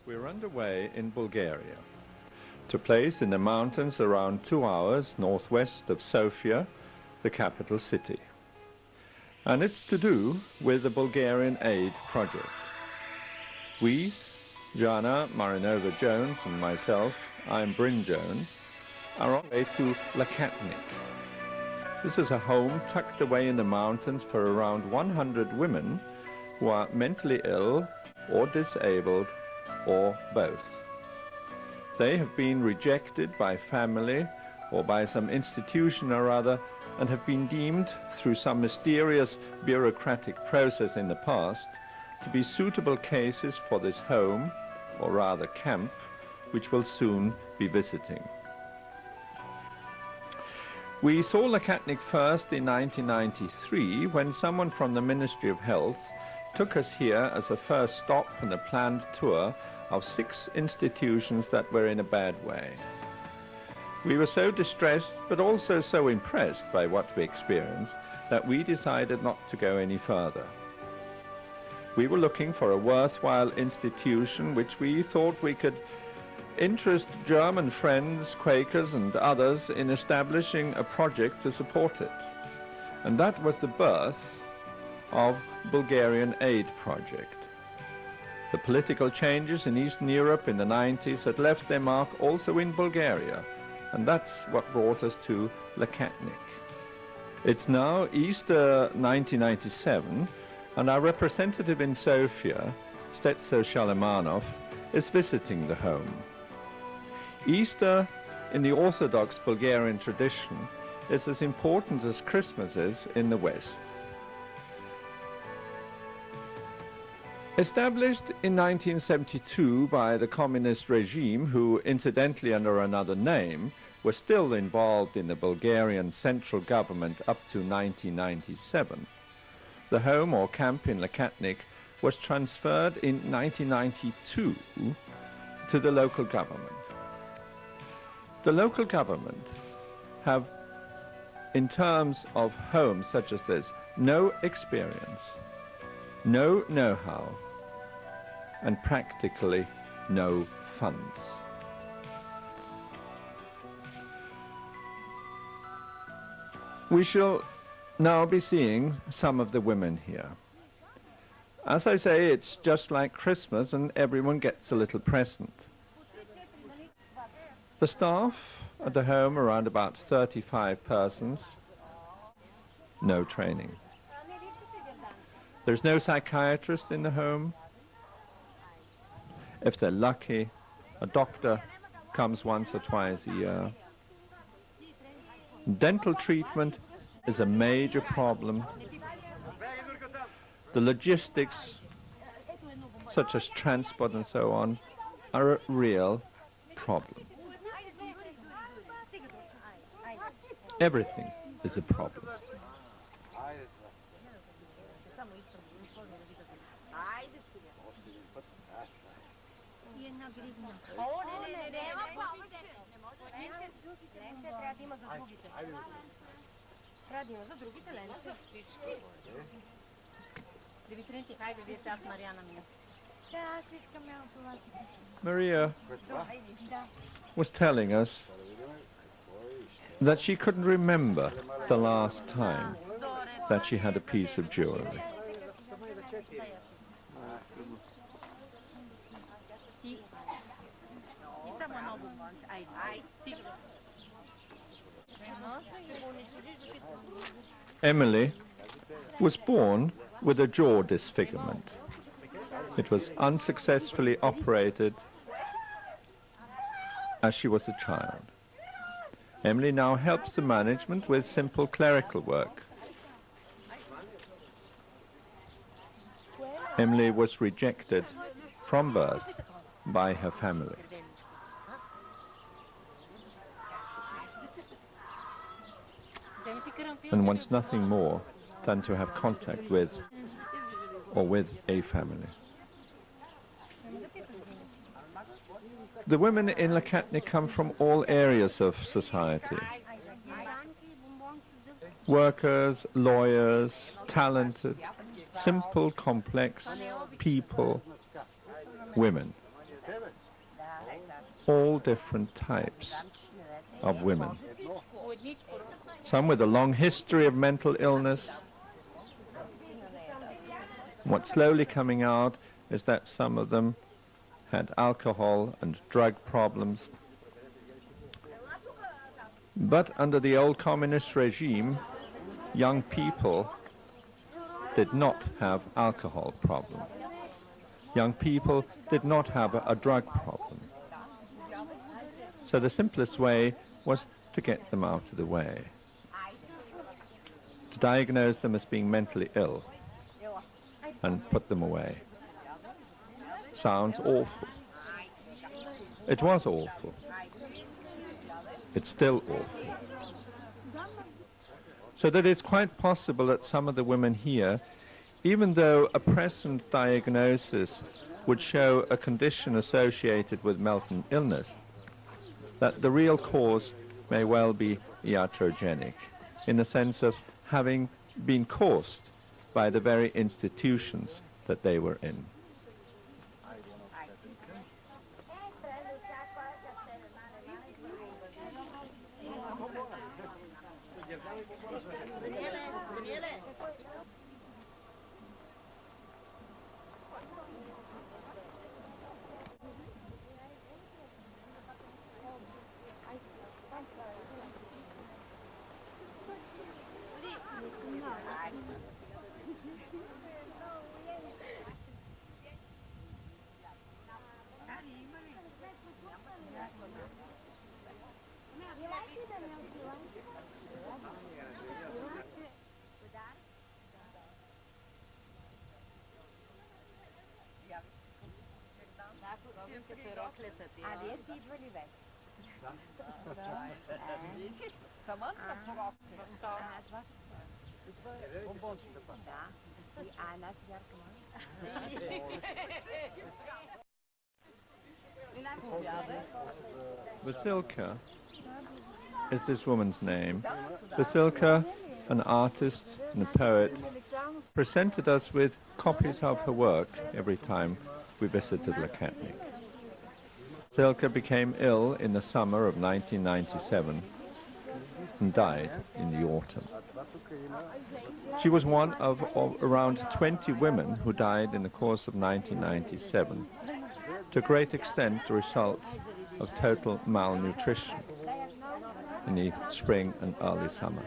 We're underway in Bulgaria, to a place in the mountains around 2 hours northwest of Sofia, the capital city. And it's to do with the Bulgarian Aid Project. We, Jana Marinova-Jones and myself, I'm Bryn Jones, are on our way to Lakatnik. This is a home tucked away in the mountains for around 100 women who are mentally ill or disabled or both. They have been rejected by family or by some institution or other and have been deemed through some mysterious bureaucratic process in the past to be suitable cases for this home, or rather camp, which we'll soon be visiting. We saw Lakatnik first in 1993 when someone from the Ministry of Health took us here as a first stop on a planned tour of 6 institutions that were in a bad way. We were so distressed but also so impressed by what we experienced that we decided not to go any further. We were looking for a worthwhile institution which we thought we could interest German friends, Quakers and others in establishing a project to support it. And that was the birth of Bulgarian Aid Project. The political changes in Eastern Europe in the 90s had left their mark also in Bulgaria, and that's what brought us to Lakatnik. It's now Easter 1997, and our representative in Sofia, Stetso Shalimanov, is visiting the home. Easter, in the Orthodox Bulgarian tradition, is as important as Christmas is in the West. Established in 1972 by the communist regime, who, incidentally under another name, was still involved in the Bulgarian central government up to 1997, the home or camp in Lakatnik was transferred in 1992 to the local government. The local government have, in terms of homes such as this, no experience, no know-how, and practically no funds. We shall now be seeing some of the women here. As I say, it's just like Christmas and everyone gets a little present. The staff at the home are around about 35 persons, no training. There's no psychiatrist in the home. If they're lucky, a doctor comes once or twice a year. Dental treatment is a major problem. The logistics, such as transport and so on, are a real problem. Everything is a problem. Maria was telling us that she couldn't remember the last time that she had a piece of jewelry. Emily was born with a jaw disfigurement. It was unsuccessfully operated as she was a child. Emily now helps the management with simple clerical work. Emily was rejected from birth by her family. And wants nothing more than to have contact with or with a family. The women in Lakatnik come from all areas of society. Workers, lawyers, talented, simple, complex people, women. all different types of women. Some with a long history of mental illness. What's slowly coming out is that some of them had alcohol and drug problems. But under the old communist regime, young people did not have alcohol problem. Young people did not have a drug problem. So the simplest way was to get them out of the way, to diagnose them as being mentally ill and put them away. Sounds awful. It was awful. It's still awful. So that it's quite possible that some of the women here, even though a present diagnosis would show a condition associated with mental illness, that the real cause may well be iatrogenic, in the sense of having been caused by the very institutions that they were in. Vasilka is this woman's name. Vasilka, an artist and a poet, presented us with copies of her work every time we visited Lakatnik. Vasilka became ill in the summer of 1997 and died in the autumn. She was one of around 20 women who died in the course of 1997, to a great extent the result of total malnutrition in the spring and early summer.